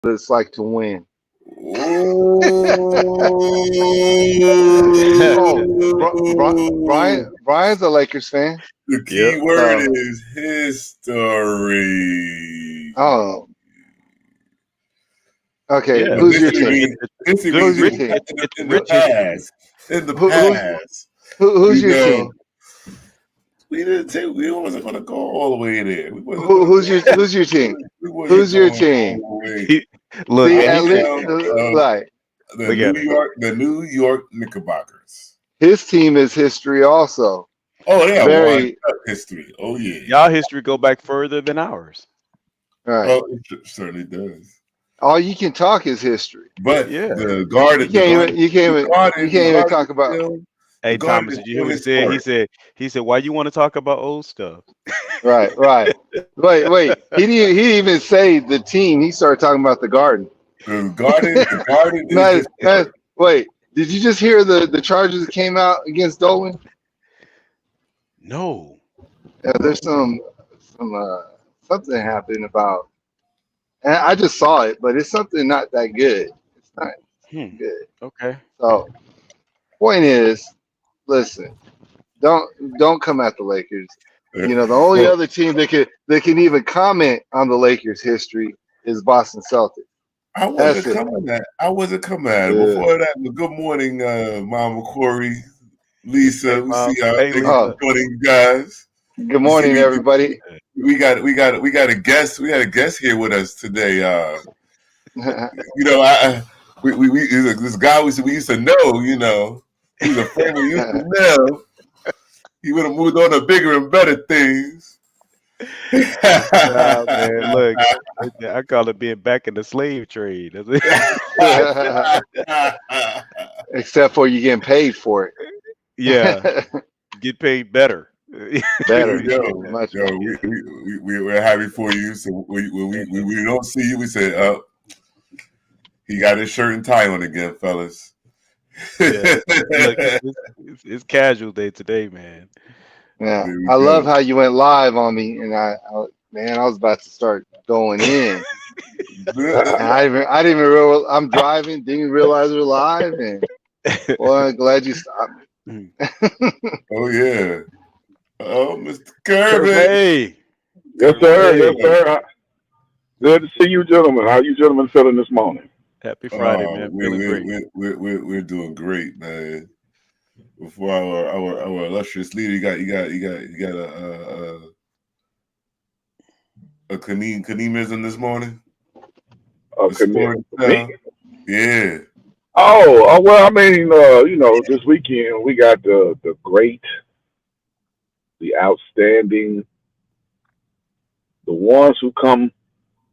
what it's like to win. Oh, Brian's a Lakers fan. The key Yep. word is history. Oh, okay. Yeah. Who's your team? History Who's means your in team? in the rich history. past. In the Who, who's past. who's You your know, team? we wasn't gonna go all the way there. We wasn't Who, gonna who's go. your who's your team? We wasn't Who's your going team? all the way. Look, See, I at least am like the look at it. New York Knickerbockers. his team is history also. Oh, they have one Very history. Oh yeah. Y'all history go back further than ours. right. Oh, it certainly does. All you can talk is history. But Yeah. You can't even talk about. The Hey garden Thomas, is did you hear still what he said? historic. He said, why you want to talk about old stuff? Right, right. Wait. He didn't even say the team. He started talking about the garden. The garden is Man, historic. wait. Did you just hear the charges that came out against Dolan? No. Yeah, there's some something happened about. And I just saw it, but it's something not that good. It's not Hmm. good. Okay. So point is, listen, don't come at the Lakers. You know, the only Well, other team that can even comment on the Lakers' history is Boston Celtics. I That's wasn't it. coming at. I wasn't coming at it. Yeah. Before that, well, good morning, Mama Corey, Lisa. Hey We mom. see y'all. Hey Thank you Oh, Lisa. for joining, guys. good You see, morning, everybody. we got a guest. We got a guest here with us today. You know, this guy we used to know. You know, he's a friend we used to know. He would have moved on to bigger and better things. Nah, man. Look, I call it being back in the slave trade. Except for you getting paid for Yeah. it. Get paid better. There Better, we go. much Yo, better. we're happy for you. So we don't see you, we say, oh, he got his shirt and tie on again, fellas. Yeah. Look, it's casual day today, man. Yeah, There we I love go. how you went live on me, and man, I was about to start going in, and I didn't even realize I'm driving, didn't even realize we're live, and well, I'm glad you stopped me. Oh yeah. Oh, Mr. Kirby. Hey. Yes, sir. Yes, Hey. sir. Good to see you, gentlemen. How you gentlemen feeling this morning? Happy Friday, man. We Feeling great. we're doing great, man. Before our illustrious leader, you got a Kaneemism this morning. The Commit. sport Me? style. Yeah. Well, I mean, this weekend we got the great, the outstanding, the ones who come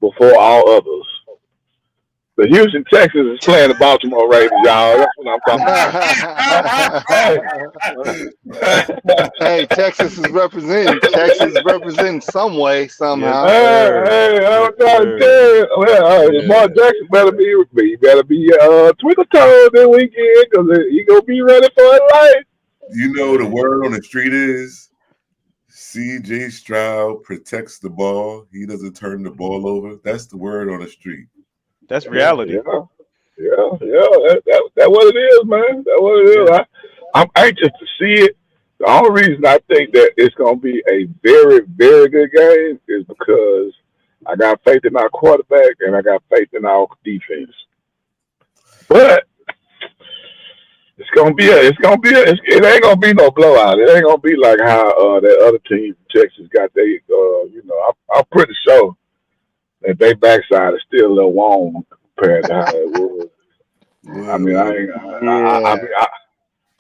before all others. The Houston Texans is playing the Baltimore Ravens, y'all. That's what I'm Hey, Texas is representing. Texas is representing some way, Yes, somehow. sir. Hey, Yes, I'm trying to sir. tell you. Well, Yeah. Lamar Jackson better be with me. He better be twinkle toes this weekend because he gonna be ready for his life. You know the Hey. word on the street is C.J. Stroud protects the ball. He doesn't turn the ball over. That's the word on the street. That's Yeah, reality. That what it is, man. That what it is. Yeah. I'm anxious to see it. The only reason I think that it's gonna be a very, very good game is because I got faith in our quarterback and I got faith in our defense. But it ain't gonna be no blowout. It ain't gonna be like how that other team, Texas, got I'm pretty sure that they backside is still a little warm compared to how it was. I mean, I Well, ain't, Yeah.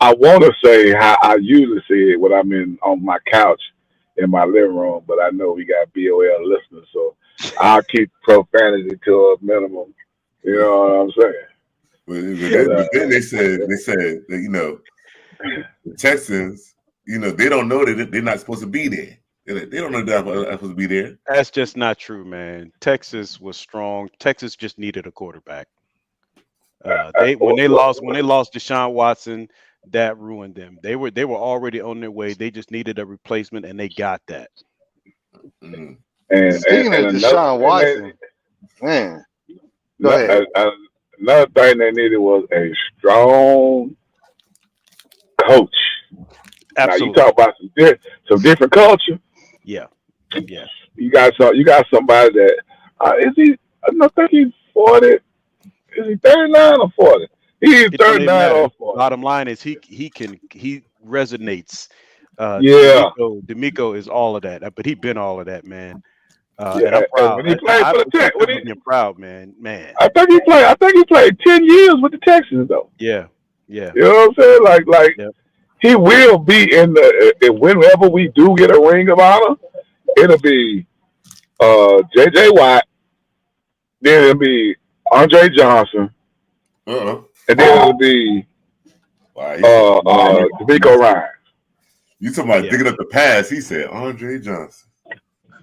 I want to say how I usually say it when I'm on my couch in my living room, but I know we got BOL listeners, so I'll keep profanity to a minimum. You know what I'm saying? But but then they said that, the Texans, they don't know that they're not supposed to be there. They don't know they're not supposed to be there. That's just not true, man. Texas was strong. Texas just needed a quarterback. They when they lost Deshaun Watson, that ruined them. They were already on their way. They just needed a replacement, and they got that. Mm. and Speaking and of another Deshaun and they, Watson, man, Go ahead. Another thing they needed was a strong coach. Now you Absolutely. talk about some different culture. Yeah. Yeah. You got somebody that is he? I don't think he's 40. Is he 39 or 40? He's It don't even 39 matter. or 40. Bottom line is he resonates. Yeah, D'Amico is all of that, but he been all of that, man. And yeah. I'm And proud. when he played I for the respect Tex, him for being proud, man. Man. I think he played 10 years with the Texans though. Yeah. Yeah. You know what I'm saying? Like Yeah. he will be in the whenever we do get a ring of honor, it'll be JJ Watt, then it'll be Andre Johnson, and then it'll be D'Amico Ryan. You talking about digging up the past? He said Andre Johnson.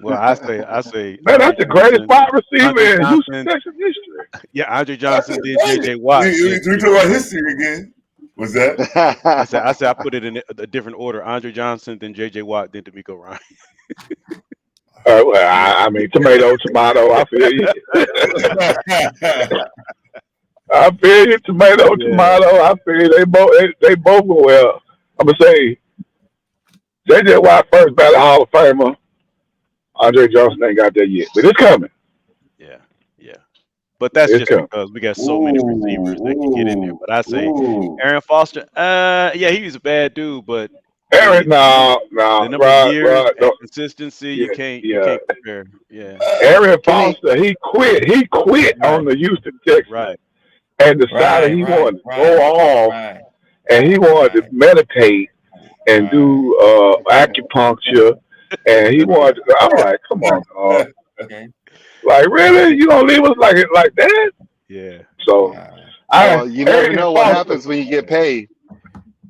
Well, I say Man, that's the greatest wide receiver Andre in Houston Johnson. Texas history. Yeah, Andre Johnson, then JJ Watt. We talking about history again. What's that? I said I put it in a different order. Andre Johnson, then JJ Watt, then D'Amico Ryan. Well, I mean, tomato. I feel you. I feel you. Tomato. I feel you. They both go well. I'm gonna say JJ Watt first ballot Hall of Famer. Andre Johnson ain't got that yet, but it's coming. Yeah. But that's It's just coming. because we got so many receivers that can get in there. But I say Aaron Foster, yeah, he was a bad dude, but Aaron, the number of years and no. consistency, Yeah, you can't compare. Yeah. Aaron Foster, he quit Right. on the Houston Texans. Right. And decided he wanted to go off and he wanted to meditate and do acupuncture and he wanted to I'm like, come on, dog. Okay. Like, really? You gonna leave us like that? Yeah. So you never know what happens when you get paid.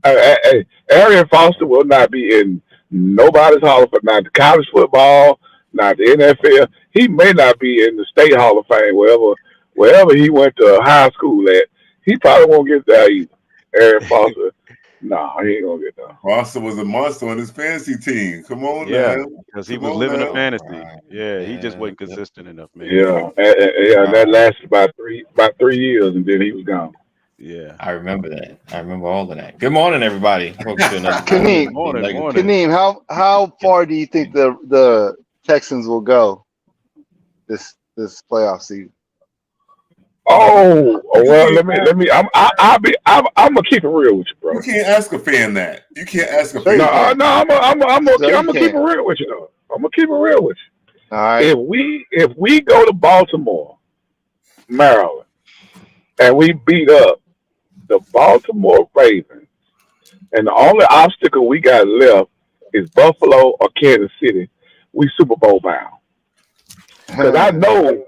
Arian Foster will not be in nobody's Hall of Fame, not the college football, not the NFL. He may not be in the state Hall of Fame, wherever he went to high school at. He probably won't get there either. Arian Foster, nah, he ain't gonna get there. Foster was a monster on his fantasy team. Come on, now. Because he was living a fantasy. Yeah, he just wasn't consistent enough, man. Yeah, that lasted about 3 years, and then he was gone. Yeah, I remember that. I remember all of that. Good morning, everybody. Kaneem, how far do you think the Texans will go this playoff season? Oh well, let me. I'm gonna keep it real with you, bro. You can't ask a fan that. You can't ask a fan. No, I'm gonna keep it real with you, though. I'm gonna keep it real with you. All right. If we go to Baltimore, Maryland, and we beat up the Baltimore Ravens, and the only obstacle we got left is Buffalo or Kansas City, we Super Bowl bound. Because I know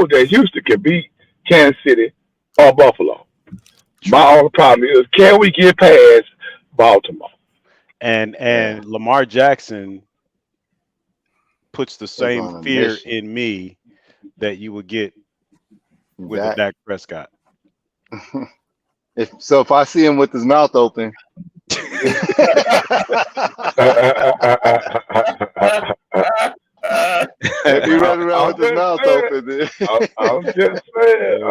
that Houston can beat Kansas City or Buffalo. My only problem is, can we get past Baltimore? And Lamar Jackson puts the same fear in me that you would get with the Dak Prescott. If I see him with his mouth open. If he running around with his mouth open, I'm just saying.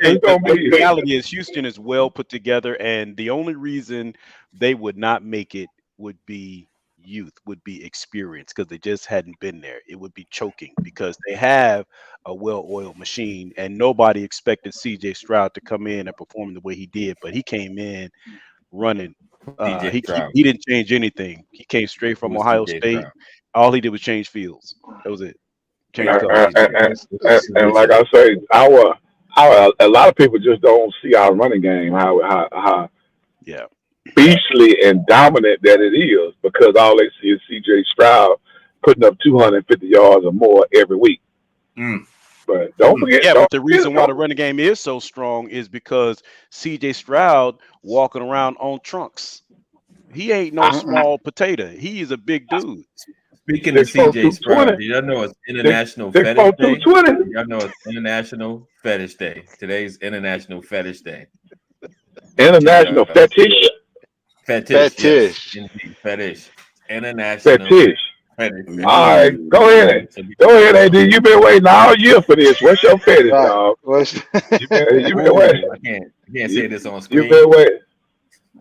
It's gonna be. The reality is Houston is well put together, and the only reason they would not make it would be youth, would be experience, because they just hadn't been there. It would be choking because they have a well-oiled machine, and nobody expected CJ Stroud to come in and perform the way he did, but he came in running. He didn't change anything. He came straight from Ohio State. All he did was change fields. That was it. And like I say, a lot of people just don't see our running game how beastly and dominant that it is, because all they see is CJ Stroud putting up 250 yards or more every week. But don't forget. Yeah, but the reason why the running game is so strong is because CJ Stroud walking around on trunks. He ain't no small potato. He is a big dude. Speaking of CJ Stroud, y'all know it's International Fetish Day. Y'all know it's International Fetish Day. Today's International Fetish Day. International Fetish. Fetish. Yes, indeed, fetish. International Fetish. All right, go ahead. Go ahead, AD. You've been waiting all year for this. What's your fetish, Right. dog? You been Ooh, waiting. I can't say this on You screen. been waiting.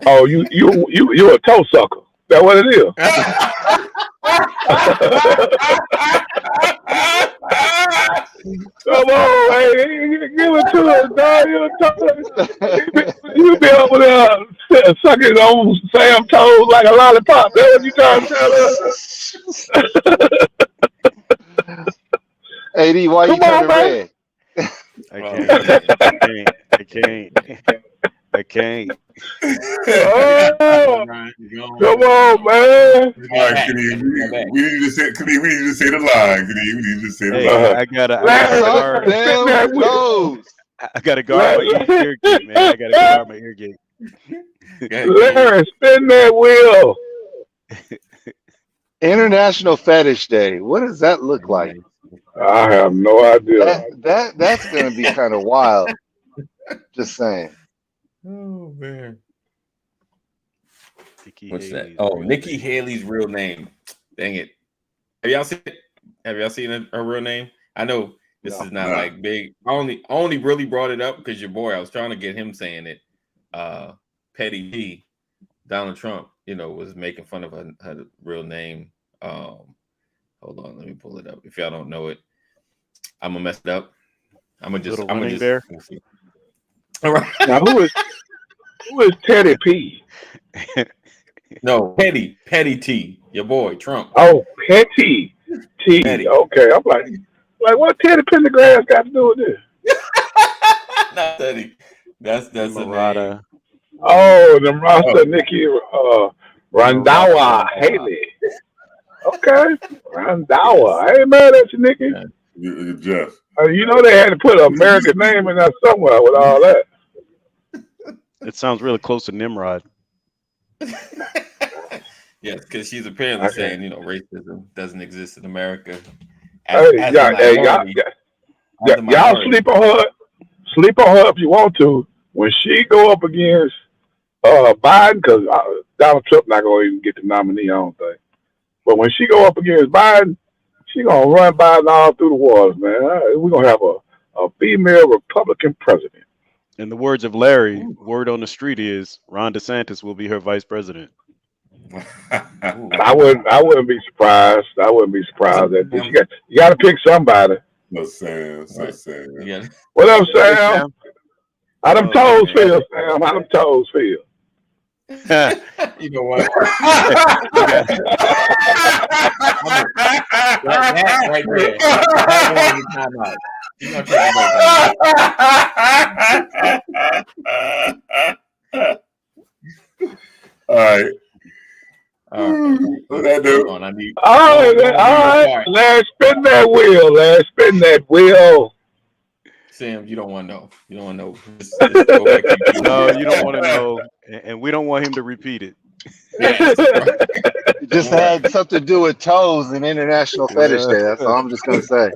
Oh, you a toe sucker. That what it is. Come on, hey, give it to us, dog. You be over there sucking on Sam toes like a lollipop. That's what you trying to tell us? AD, why you Come on, turning man. red? I can't. Oh, come on, man. All right, we need to say the line. We need to say the Hey, line. I gotta Suck guard. them toes. I gotta guard my ear gate, man. I gotta guard my ear gate. Larry, spin that wheel. International Fetish Day. What does that look like? I have no idea. That's gonna be kind of wild. Just saying. Oh man. What's that? Oh, Nikki Haley's real name. Dang it. Have y'all seen her real name? I know this is not like big. I only really brought it up because your boy, I was trying to get him saying it. Petty T, Donald Trump, was making fun of her real name. Hold on, let me pull it up. If y'all don't know it, I'm gonna mess it up. I'm gonna just bear. All right. Now who is Teddy P? No, Petty T, your boy Trump. Oh, Petty T. Petty. Okay, I'm like what Teddy Pendergrass got to do with this? Not Teddy. That's Murata. Oh, the Rasta Nikki Randawa Haley. Okay, Randawa. I ain't mad at you, Nikki. Jeff. You know they had to put an American name in there somewhere with all that. It sounds really close to Nimrod. Yes, because she's apparently saying, racism doesn't exist in America. Y'all sleep on her. Sleep on her if you want to. When she go up against Biden, because Donald Trump not going to even get the nominee, I don't think. But when she go up against Biden, she going to run Biden all through the walls, man. We're going to have a female Republican president. In the words of Larry, word on the street is Ron DeSantis will be her vice president. I wouldn't be surprised. I wouldn't be surprised at this. You got to pick somebody. No, Sam. Yeah. What up, Sam? How them toes feel, Sam? How them toes feel? You know what? that right there. That time out. You know, all right. All right. Let's spin that wheel. Sam, you don't want to know. You don't want to know. Just go back to no, you don't want to know, and we don't want him to repeat it. Yes, right. It just had something to do with toes and International Fetish Day. That's all I'm just gonna say.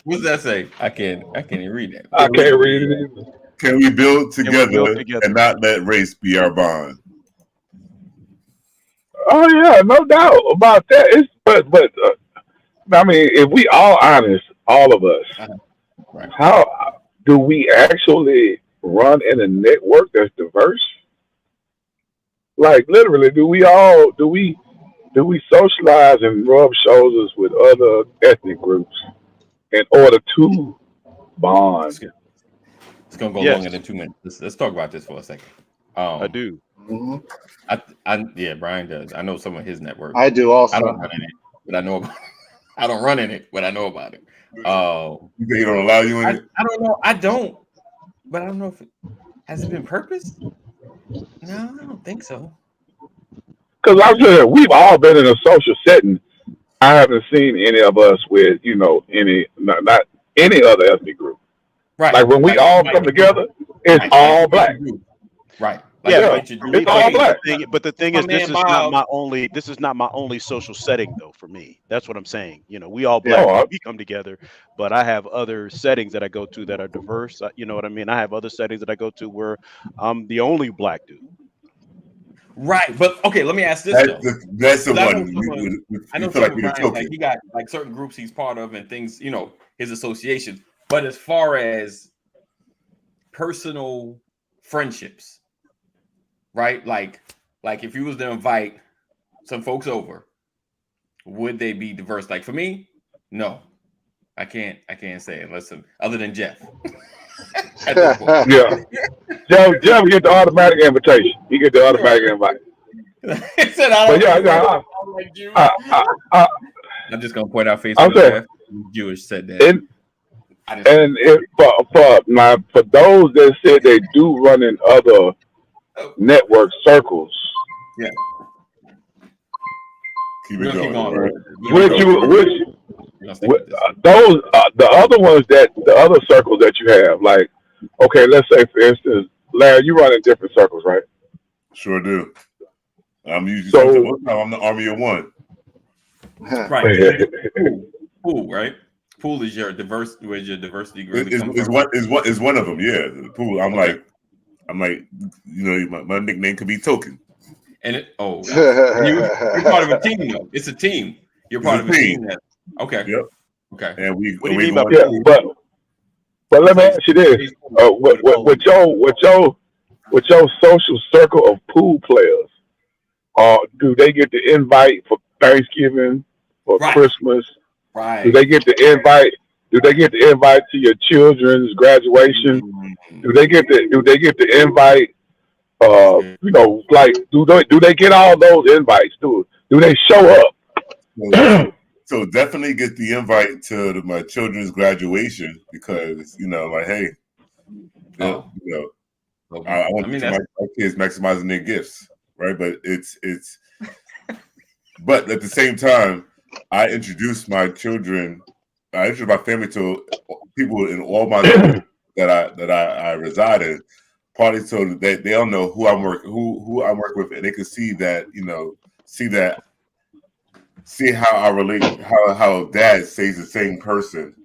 What does that say? I can't even read that. I can't read it either. Can we build together and not let race be our bond? Oh yeah, no doubt about that. But I mean, if we all honest, all of us, right. How do we actually run in a network that's diverse? Like literally, do we socialize and rub shoulders with other ethnic groups in order to bond? It's gonna go longer than 2 minutes. Let's talk about this for a second. I do. Mm-hmm. Brian does. I know some of his network. I do also. I don't run in it, but I know about it. I don't run in it, but I know about it. You think he don't allow you in it? I don't know. I don't. But I don't know if has it been purpose? No, I don't think so. Because I'm saying we've all been in a social setting. I haven't seen any of us with not any other ethnic group. Right. Like when we all come together, it's all black. Right. It's all black. But the thing is, this is not my only social setting, though. For me, that's what I'm saying. We all black, we come together, but I have other settings that I go to that are diverse. You know what I mean? I have other settings that I go to where I'm the only black dude. Right, but okay, let me ask this though. That's the 'Cause one. I know You feel like someone, you're Brian, like token. he got like certain groups he's part of and things, you know, his associations. But as far as personal friendships, right? Like if you was to invite some folks over, would they be diverse? Like for me, no. I can't say it unless other than Jeff. At this point. Yeah. Jeff get the automatic invitation. He get the automatic invite. He said, I But don't yeah, like Jews. I, I'm just gonna point out Facebook I'm saying, Jeff. Jewish said that. and if for those that said they do run in other network circles, yeah, Keep it going. Those the other ones that the other circles that you have, like, okay, let's say for instance, Larry, you run in different circles, right? Sure do. I'm usually most of the time I'm the army of one. Right. Pool, right? Pool is your diversity. Where's your diversity really come from? Is one of them? Yeah, the pool. I'm like, you know, my nickname could be Token. And you're part of a team though. It's a team. You're part of a team. Okay. Yep. Okay. And we. What do you mean by but let me ask you this: with your social circle of pool players, do they get the invite for Thanksgiving or Christmas? Right. Do they get the invite? Do they get the invite to your children's graduation? Do they get the invite? You know, like do they get all those invites? Do they show up? So definitely get the invite to my children's graduation because you know, like, hey, you know, I want my kids maximizing their gifts, right? But it's but at the same time, I introduced my family to people in all my that I reside in, partly so that they all know who I'm working with, and they can see that, you know, see how I relate, how dad stays the same person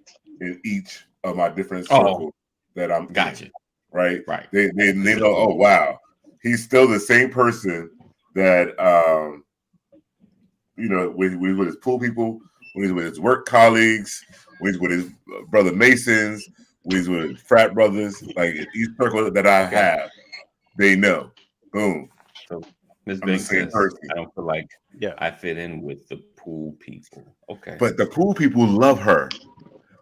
in each of my different circles that I'm in, right? They know, oh wow, he's still the same person that you know, with his pool people, when he's with his work colleagues, when he's with his brother Masons, when he's with frat brothers, like each circle that I have, they know. Boom. So Ms. Bing says, I don't feel like I fit in with the pool people. Okay. But the pool people love her.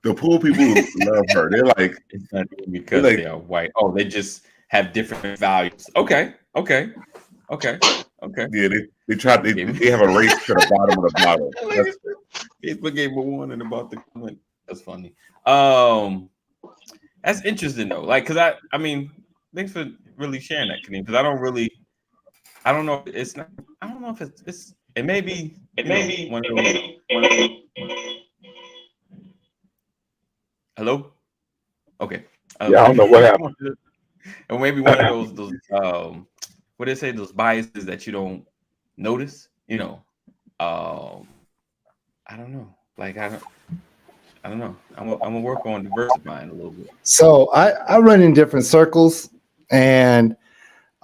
The pool people love her. They're like, it's not because they are white. Oh, they just have different values. Okay. Yeah, they have a race to the bottom of the bottle. Facebook gave a warning about the comment. That's funny. That's interesting though. Like, cause I mean, thanks for really sharing that, Kadeem. Because I don't know. It's not. I don't know if it's. It may be one of those. Hello. Okay. I don't know what happened. Or maybe one of those what do they say? Those biases that you don't notice. You know. I don't know. Like I don't know. I'm gonna work on diversifying a little bit. So I run in different circles, and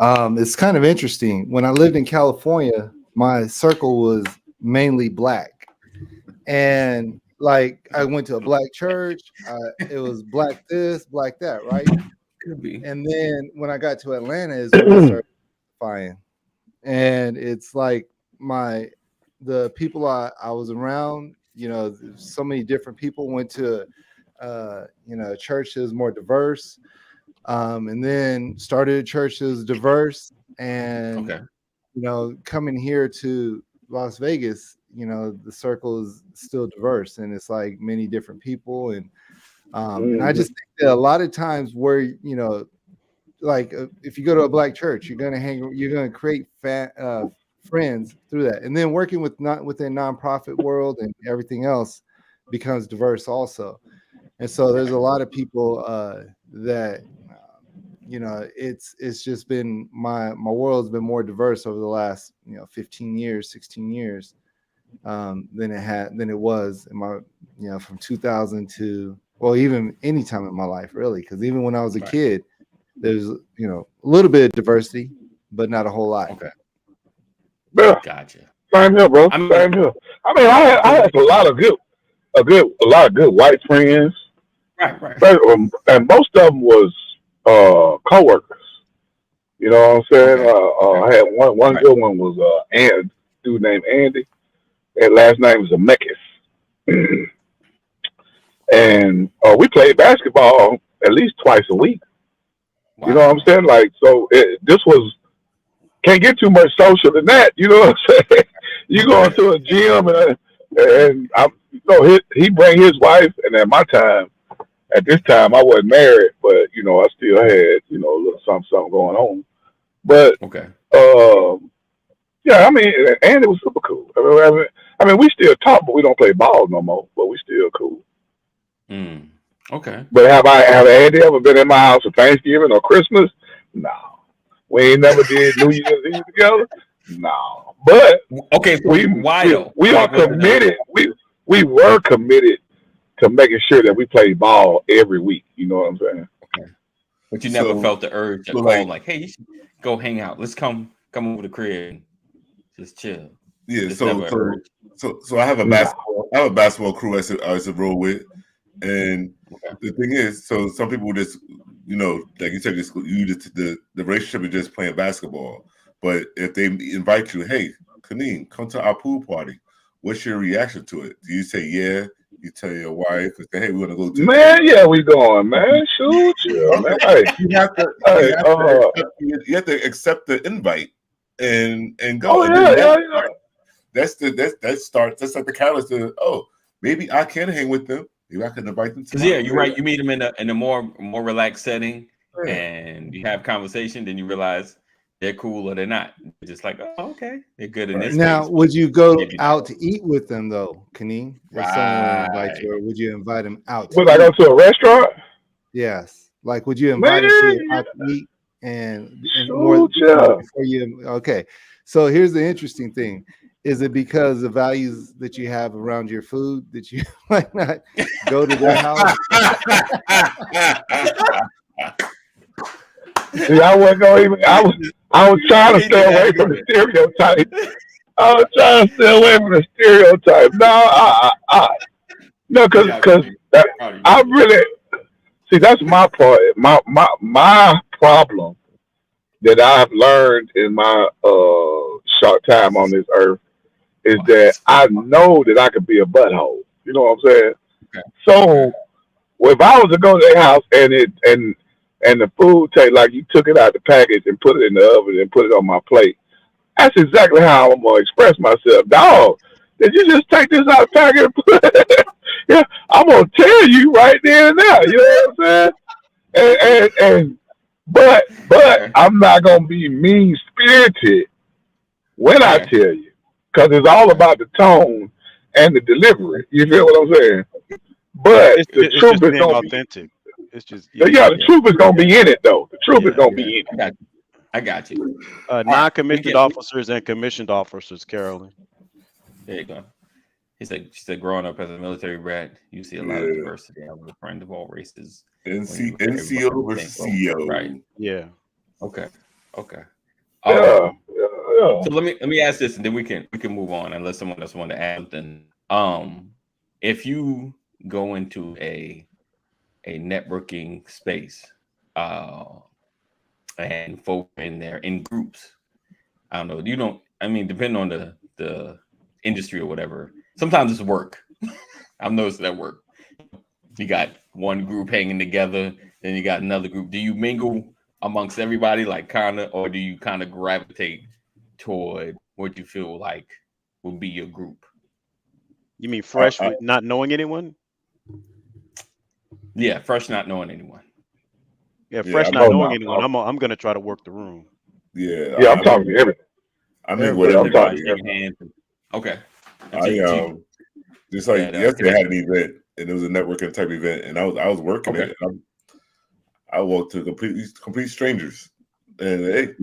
it's kind of interesting. When I lived in California, my circle was mainly black, and like I went to a black church. It was black this, black that, right? Could be. And then when I got to Atlanta, is when I started diversifying, and it's like the people I was around. You know, so many different people went to, you know, a church that was more diverse, and then started a church that was diverse. And, you know, coming here to Las Vegas, you know, the circle is still diverse, and it's like many different people. And I just think that a lot of times where, you know, like if you go to a black church, you're going to create friends through that, and then working within nonprofit world and everything else becomes diverse also. And so there's a lot of people that you know, it's just been my world's been more diverse over the last 15 years, 16 years than it was in my from 2000 to, well, even any time in my life really, because even when I was a kid, there's a little bit of diversity, but not a whole lot. Yeah, Gotcha. same here, bro. I mean, Same here. I mean, I had a lot of good white friends, right. but, and most of them was coworkers. You know what I'm saying? Okay. I had one Right. good one was dude named Andy. His last name was Amekis. And we played basketball at least twice a week. You know what I'm Wow. saying? Like, so this was can't get too much social than that. You know what I'm saying? You go into a gym and he bring his wife, and at this time I wasn't married, but I still had a little something going on. But Okay. yeah, I mean, and it was super cool. I mean, we still talk, but we don't play ball no more. But we still cool. Okay. But have Andy ever been in my house for Thanksgiving or Christmas? No. We ain't never did New Year's Eve together. No. But Okay. So why though? we are committed. We were committed to making sure that we played ball every week. You know what I'm saying? Okay. But you never So, felt the urge to so call like, hey, you should go hang out. Let's come over the crib and just chill. yeah, It's never so urge. so I have a basketball crew I used to roll with, and Okay. the thing is, so some people just like you said, the relationship is just playing basketball. But if they invite you, hey, Kaneen, come to our pool party, what's your reaction to it? Do you say yeah? You tell your wife and say, hey, we want to go to Man, yeah, we going, man. Shoot, yeah, man. Hey, you have to accept the invite and go. oh And yeah, then yeah. that's like the catalyst to maybe I can hang with them. Maybe I can invite them to Because you're right. You meet them in a more relaxed setting, Yeah. and you have conversation. Then you realize they're cool or they're not. You're just like, oh, okay, they're good in this. Now, space, would you go maybe not. out to eat with them though, Kaneen? If someone invites Right. you, or would you invite them out to Would I go eat? to a restaurant? Yes. Like, would you Man, invite them to yeah. out to eat and more Shoot, yeah. before you? Okay. So here's the interesting thing: is it because the values that you have around your food that you might not go to their house? See, I wasn't gonna even. I was trying to stay away from the stereotype. I was trying to stay away from the stereotype. No, because I really see that's my part. My problem that I've learned in my short time on this earth is that I know that I could be a butthole. You know what I'm saying? Okay. So if I was to go to their house and the food taste like you took it out the package and put it in the oven and put it on my plate, that's exactly how I'm gonna express myself. Dog, did you just take this out of the package and put it? Yeah, I'm gonna tell you right there and now. You know what I'm saying? But I'm not gonna be mean spirited when I tell you, because it's all about the tone and the delivery. You feel what I'm saying? But the it's truth just is being gonna be authentic. It's just the truth is gonna be in it though. The truth is gonna be in it. I got you. Non-commissioned officers and commissioned officers, Carolyn. There you go. She said, growing up as a military brat, you see a lot of diversity. I was a friend of all races. NCO versus CEO. Right. Yeah. Okay. Yeah. So let me ask this, and then we can move on unless someone else want to add something. If you go into a networking space, and folk in there in groups, I don't know. Depending on the industry or whatever, sometimes it's work. I've noticed that work. You got one group hanging together, then you got another group. Do you mingle amongst everybody, or do you kind of gravitate toward what you feel like will be your group? You mean fresh with not knowing anyone? Yeah, fresh not knowing anyone. Yeah, fresh not knowing anyone. I'm gonna try to work the room. Yeah, I'm talking to everything. I mean, whatever. Okay. Just like yesterday, I had an event, and it was a networking type event, and I was working it. And I walked to complete strangers, and hey,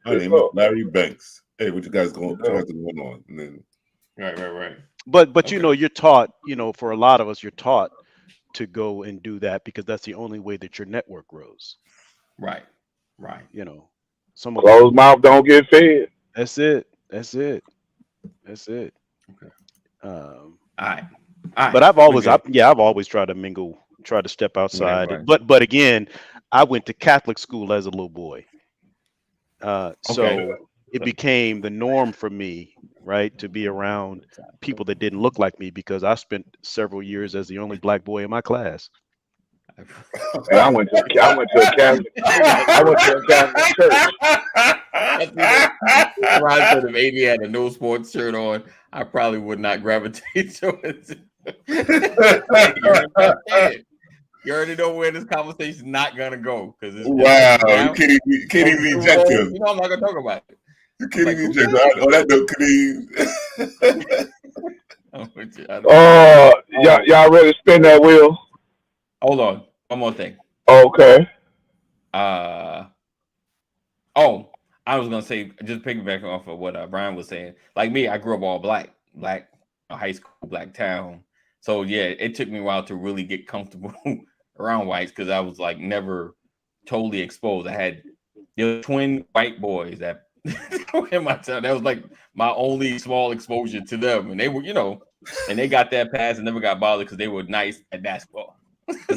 my name is Larry Banks. Hey, what you guys going on? And then, right. But you're taught. For a lot of us, you're taught to go and do that because that's the only way that your network grows. Right. Some closed mouth don't get fed. That's it. That's it. That's it. Okay. Um, All right. All right. but I've we're I've good. always tried to mingle, try to step With outside. everybody. But again, I went to Catholic school as a little boy, Okay. so it became the norm for me, right, to be around people that didn't look like me because I spent several years as the only black boy in my class. And I went to a Catholic church. Ron said if AD had a no sports shirt on, I probably would not gravitate towards it. You already know where this conversation is not gonna go because it's Wow, now, you can't even reject him. You know I'm not gonna talk about it. You can't Like, even reject him. Oh, that dude could Y'all ready to spin that wheel? Hold on, one more thing. Okay. Oh, I was gonna say, just piggybacking off of what Brian was saying. Like me, I grew up all black high school, black town. So yeah, it took me a while to really get comfortable around whites because I was like never totally exposed. I had twin white boys that in my town. That was like my only small exposure to them, and they were, and they got that pass and never got bothered because they were nice at basketball.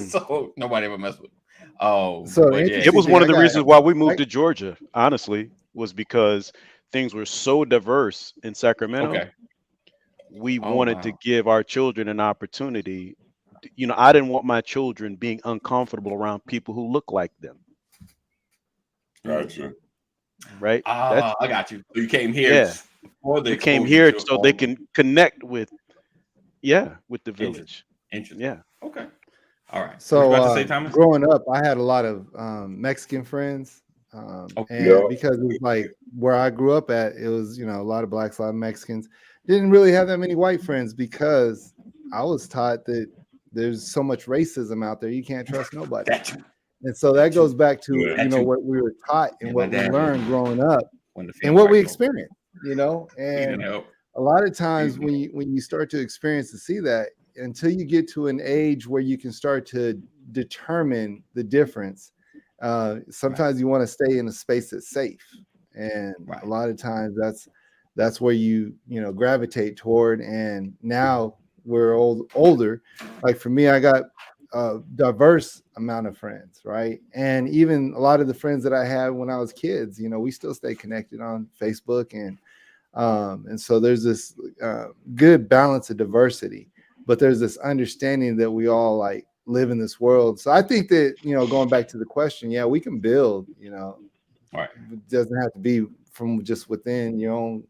So nobody ever messed with them. Oh, So but yeah, It was interesting one of thing, the I reasons got why we moved I, to Georgia, honestly, was because things were so diverse in Sacramento. okay. We Oh wanted to wow. give our children an opportunity. I didn't want my children being uncomfortable around people who look like them, Gotcha. right? That's I got you. So you came here yeah. for the We came exposure here to so all they can connect with the village. Interesting. Yeah. Okay. All right. What you So about to say, Thomas? growing up, I had a lot of Mexican friends, Okay. and because it's like where I grew up at, it was a lot of blacks, a lot of Mexicans. Didn't really have that many white friends because I was taught that there's so much racism out there, you can't trust nobody. And so that goes back to what we were taught and what we learned growing up and what we experienced. And a lot of times when you start to experience to see that, until you get to an age where you can start to determine the difference, sometimes you want to stay in a space that's safe, and a lot of times that's where you gravitate toward. And now we're older. Like for me, I got a diverse amount of friends, right? And even a lot of the friends that I had when I was kids, we still stay connected on Facebook, and so there's this good balance of diversity. But there's this understanding that we all like live in this world. So I think that, going back to the question, yeah, we can build, Right. It doesn't have to be from just within your own,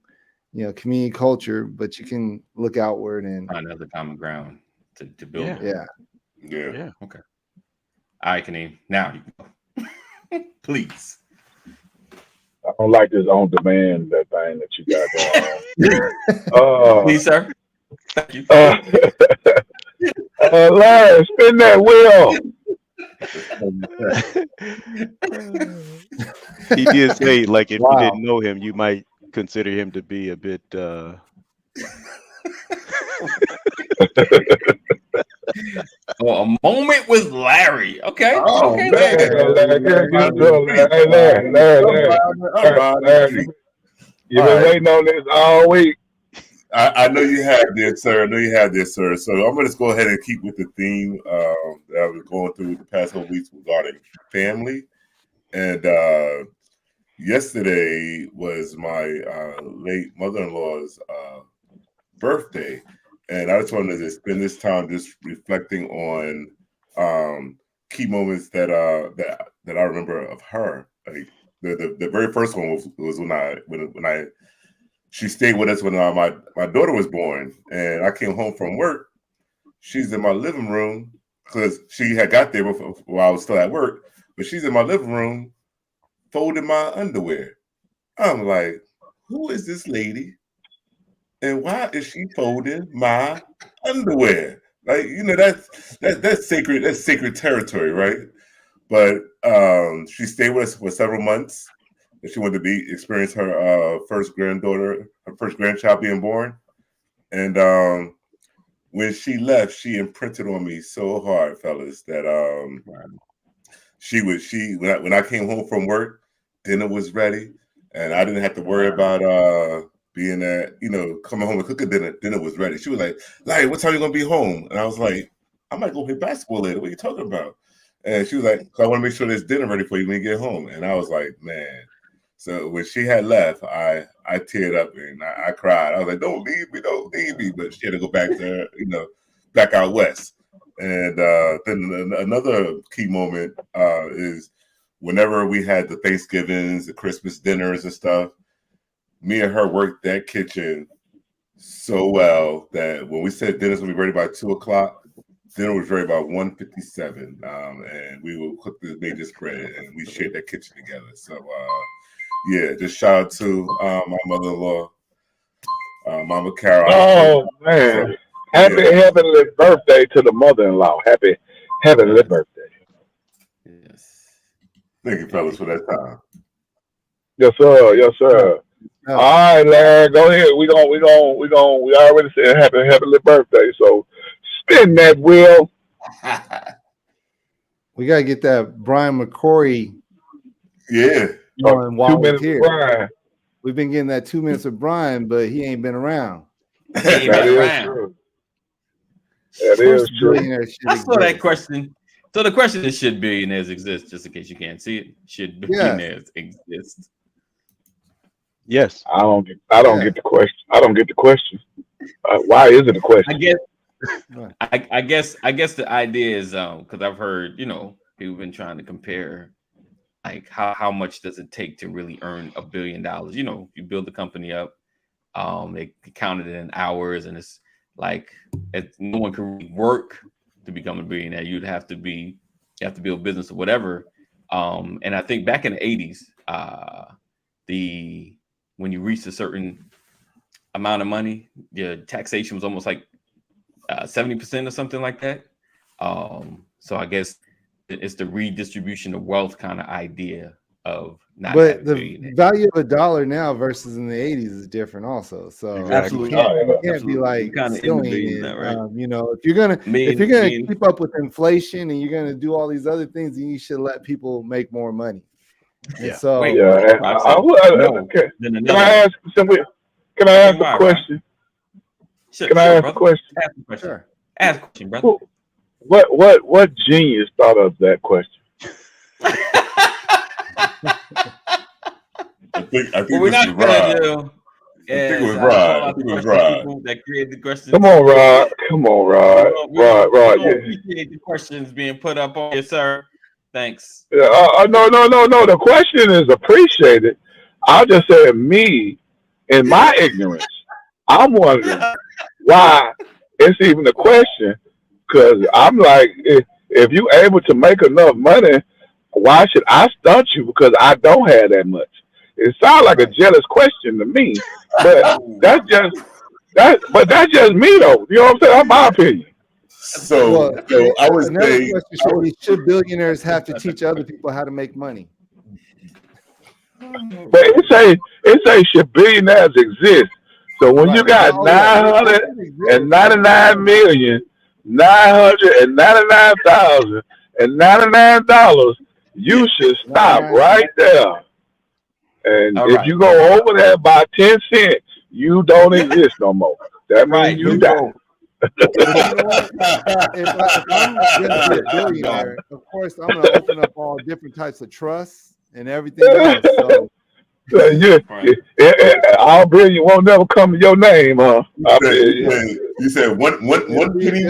community culture, but you can look outward and find another common ground to build. Yeah. Yeah. Okay. All right, Kaneem. Now you go. Please. I don't like this on demand that thing that you got going on. Please, sir. Thank you. Larry, spin that wheel. He did say, like, if Wow. you didn't know him, you might consider him to be a bit Oh, a moment with Larry. Okay. Oh, okay, man. Larry. You've been waiting on this all week. I know you have this, sir. So I'm going to go ahead and keep with the theme that I was going through the past couple weeks regarding family. And yesterday was my late mother-in-law's birthday. And I just wanted to spend this time just reflecting on key moments that I remember of her. Like the very first one was when she stayed with us when my daughter was born, and I came home from work. She's in my living room because she had got there while I was still at work, but she's in my living room folding my underwear. I'm like, who is this lady? And why is she folding my underwear? Like, that's sacred territory, right? But she stayed with us for several months. She wanted to experience her first grandchild being born. And when she left, she imprinted on me so hard, fellas, that when I came home from work, dinner was ready, and I didn't have to worry about being that, coming home and cooking dinner was ready. She was like, Larry, what time you gonna be home? And I was like, I might go play basketball later. What are you talking about? And she was like, I want to make sure there's dinner ready for you when you get home. And I was like, man. So when she had left, I teared up and I cried. I was like, don't leave me. But she had to go back to, back out west. And then another key moment is whenever we had the Thanksgivings, the Christmas dinners and stuff, me and her worked that kitchen so well that when we said dinner's gonna be ready by 2:00, dinner was ready by 1:57, and we would cook made this bread and we shared that kitchen together. So yeah, just shout out to my mother-in-law, Mama Carol. Oh man, happy heavenly birthday to the mother-in-law. Happy heavenly birthday. Yes. Thank you, fellas, for that time. Yes, sir. Yes, sir. Oh. All right, Larry, go ahead. We already said happy heavenly birthday. So spin that wheel. We gotta get that Brian McCrory. Yeah. On while 2 minutes here. of Brian. We've been getting that 2 minutes of Brian, but he ain't been around. That is true. That is true. I saw that question. So the question is, should billionaires exist? Just in case you can't see it, should billionaires exist? Yes. I don't get the question. I don't get the question. Why is it a question? I guess the idea is because I've heard people been trying to compare like how much does it take to really earn $1 billion? You build the company up, they count it in hours, and it's like no one can really work to become a billionaire. You have to build business or whatever. And I think back in the 80s, when you reached a certain amount of money, your taxation was almost like 70% or something like that. So I guess it's the redistribution of wealth kind of idea of not. But the value of $1 now versus in the 80s is different also. So absolutely, you can't be like stealing it. Right? If you're gonna keep up with inflation and you're gonna do all these other things, then you should let people make more money. And so can I ask a question? Can I ask a question? Sure. Ask a question, brother. What genius thought of that question? I think what we're not gonna do. I think it was Rod. That created the question. Come on, Rod. Rod. We appreciate the questions being put up on you, sir. Thanks. No. The question is appreciated. I'll just say me, in my ignorance, I'm wondering why it's even a question. Because I'm like, if you're able to make enough money, why should I stunt you? Because I don't have that much. It sounds like a jealous question to me, but that's just me though. You know what I'm saying? That's my opinion. So I would say, should billionaires have to teach other people how to make money? But it say should billionaires exist? So when you got $999,999,099, you should stop right there. And if you go over there by 10 cents, you don't exist no more. That means you die. If I'm going to be a billionaire, of course, I'm going to open up all different types of trusts and everything else. So. All billion won't never come to your name, huh? You said one penny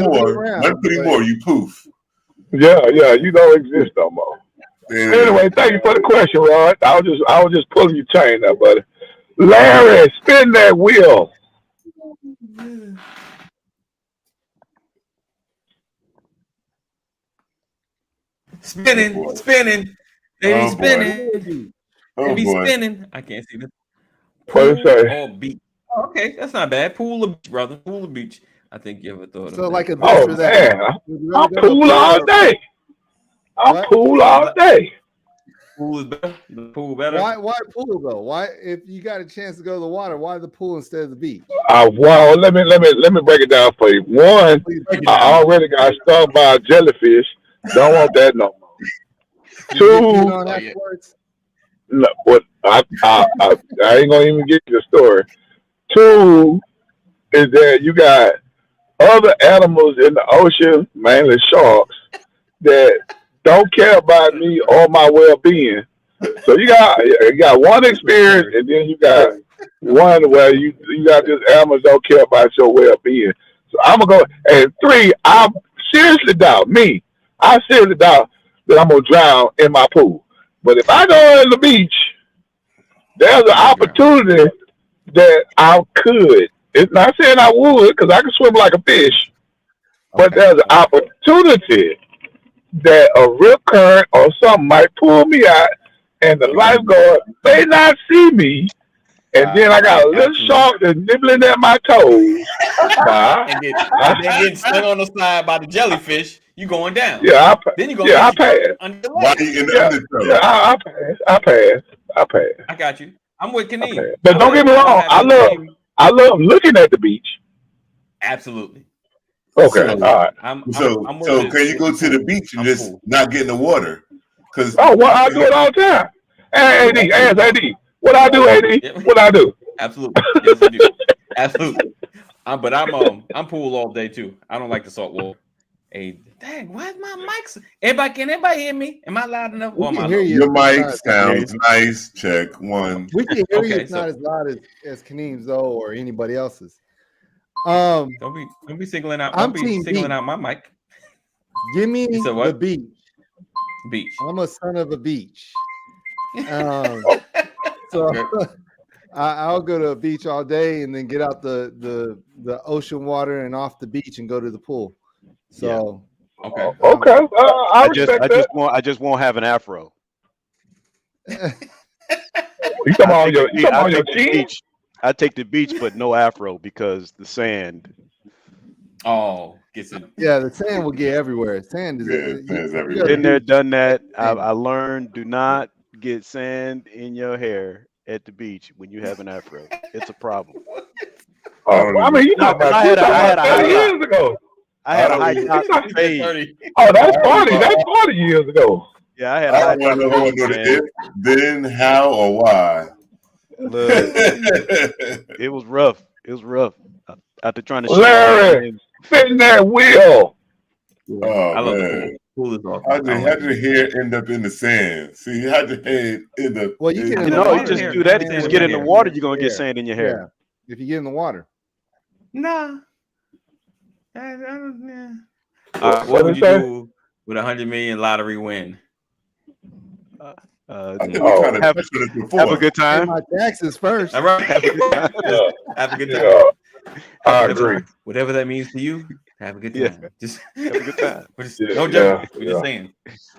more, you poof. Yeah, you don't exist no more. Anyway, thank you for the question, Rod. I was just pulling your chain there, buddy. Larry, spin that wheel. Spinning. They be spinning. They be spinning. I can't see this. What did it say? Or beach. Oh, okay, that's not bad. Pool or beach, brother. Pool or beach. I think you ever thought of that. Like a man, I'll pool all day. I'll pool all day. Pool is better. The pool better. Why pool though? Why, if you got a chance to go to the water, why the pool instead of the beach? Well, let me break it down for you. One, I already got stung by a jellyfish. Don't want that no more. Two, no, what I ain't gonna even get you the story. Two is that you got other animals in the ocean, mainly sharks, that don't care about me or my well-being. So you got one experience, and then you got one where you got this animals don't care about your well-being. So I'm gonna go. And three, I seriously doubt me. I seriously doubt that I'm gonna drown in my pool. But if I go to the beach, there's an opportunity that I could. It's not saying I would, because I can swim like a fish. But there's an opportunity that a rip current or something might pull me out, and the lifeguard may not see me, and then I got a little shark that's nibbling at my toes. And then getting stung on the side by the jellyfish, you going down. Yeah, then you going I pass. Why are you in the undertow? Yeah, I pass. I got you. I'm with Kaneem. But don't get me wrong, I love looking at the beach. Absolutely. Okay, all right. So can you go to the beach and just not get in the water? I do it all the time. Hey, AD, AD. What I do, AD? What I do? Absolutely. Yes, you do. Absolutely. But I'm pool all day too. I don't like the salt water. Hey, dang, why is my mic? Can anybody hear me? Am I loud enough? We can hear you. Your mic sounds nice. Check one. We can hear you. It's not as loud as Kaneem's though, or anybody else's. Don't be singling out. Don't be singling out my mic. Give me the beach. Beach. I'm a son of a beach. So I'll go to a beach all day and then get out the ocean water and off the beach and go to the pool. So okay. I just won't have an afro. You talking about your cheeks? I take the beach, but no afro because the sand. Oh, gets it. Yeah, the sand will get everywhere. Sand is everywhere. Been there, done that. I learned: do not get sand in your hair at the beach when you have an afro. It's a problem. I mean, you talking about 30 years ago. I had a high top fade. Oh, that's 40. That's 40 years ago. Yeah, I had a high top fade. Then, how, or why? Look, it was rough. It was rough. After trying to Larry, spin that wheel. Oh, I love man. the pool. Is awesome. How'd your hair end up in the sand? See, how'd your head end up? Well, you just do that. If you just get in the water, you're gonna get sand in your hair. Yeah. If you get in the water. Nah. What would you do with $100 million lottery win? Have a good time. Pay my taxes first. All right. Have a good time. I agree. Whatever that means to you, have a good time. Yeah. Just have a good time. No judgment. We're just saying,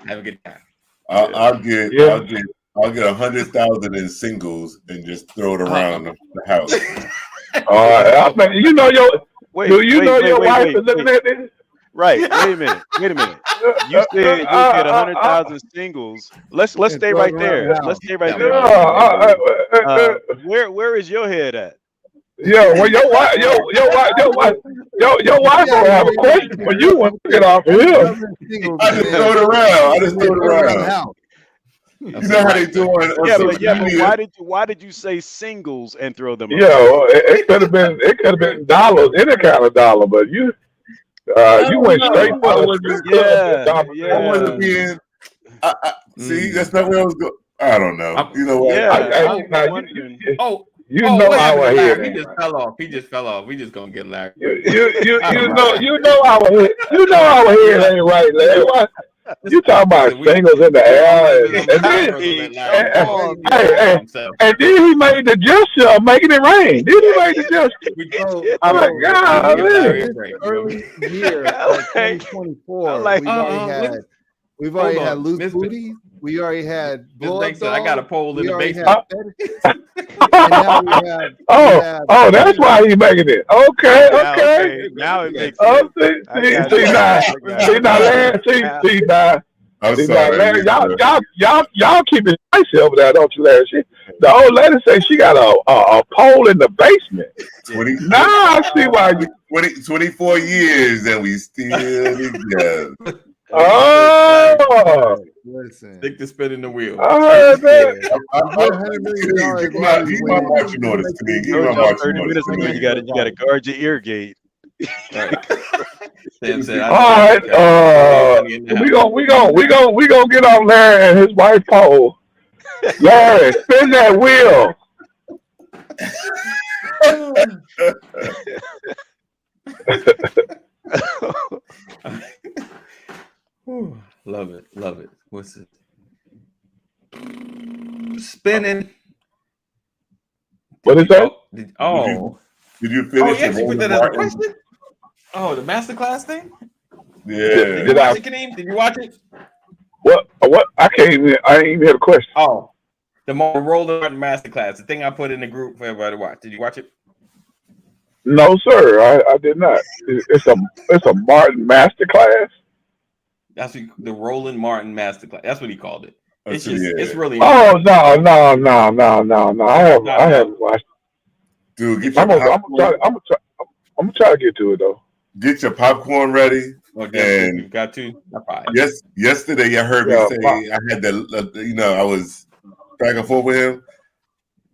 have a good time. I'll get 100,000 in singles and just throw it around the house. I mean, you know your wife is looking at this? Right. Wait a minute. You said 100,000 singles. Let's stay right there. Let's stay right there. Where is your head at? Yeah, well, your wife gonna have a question for you when you get off of here. I just throw it around. You know how they do but why did you say singles and throw them around? Yeah, well, it could have been dollars, any kind of dollar, but you went straight for I wasn't being. See, that's not where I was going. I don't know. You know what? You know our head. He just fell off. We just gonna get Larry. You know our head. You know our head ain't right, Larry. What? You talking about singles in the air, and then he made the gesture of making it rain. Then he made the gesture. I'm like, God, early year, like 2024, we've already had loose booties. We already had blow up. I got a pole in the basement. That's why he's making it. Okay. Now it makes sense. See now. I'm sorry, Larry, y'all keep it nice over there, don't you, Larry? The old lady say she got a pole in the basement. I see why you 24 years and we still together. Oh, Listen. Stick to spinning the wheel. I heard that. Give me my marching orders to me. Give me my Told y'all marching 30 orders minutes to ago, me. you gotta guard your ear gate. Right. Sam said, All right, we gonna get on Larry and his wife pole. Larry, spin that wheel. Love it. What's it? Spinning. What is that? Did you finish? Oh, you actually put that as a Martin? question? Oh, the masterclass thing? Yeah. Did you watch it, Kaneem? Did you watch it? What? I didn't even hear the question. Oh, the Roland Martin masterclass, the thing I put in the group for everybody to watch. Did you watch it? No, sir, I did not. It's a Martin masterclass. That's the Roland Martin masterclass. That's what he called it. It's just, it's really. Oh no! I haven't watched. Dude, get your popcorn. I'm gonna try to get to it though. Get your popcorn ready. And you've got to. Yes, yesterday you heard me say I had I was back and forth with him.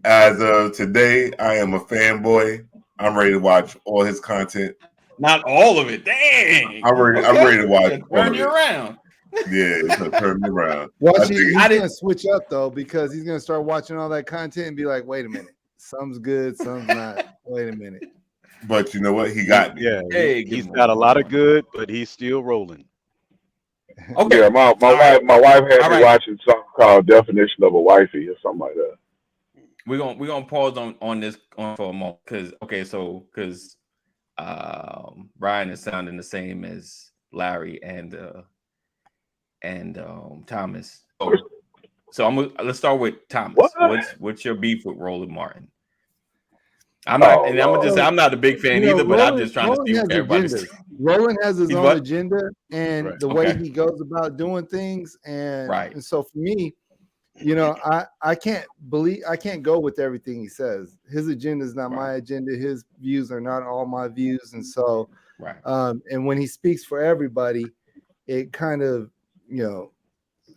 As of today, I am a fanboy. I'm ready to watch all his content. Not all of it. Dang. I'm ready to watch. Turn you around. Yeah, it's gonna turn me around. He's gonna switch up though, because he's gonna start watching all that content and be like, "Wait a minute, some's good, some's not." Wait a minute. But you know what? He got me. Yeah, he's got a lot of good, but he's still rolling. Okay. Yeah, my wife had me watching something called Definition of a Wifey or something like that. We're gonna pause on this for a moment because Brian is sounding the same as Larry and Thomas. So let's start with Thomas. What's your beef with Roland Martin? I'm not a big fan either, but I'm just trying to see what everybody's. Roland has his own agenda and the way he goes about doing things, and so for me, I can't go with everything he says. His agenda is not my agenda. His views are not all my views, and so and when he speaks for everybody, it kind of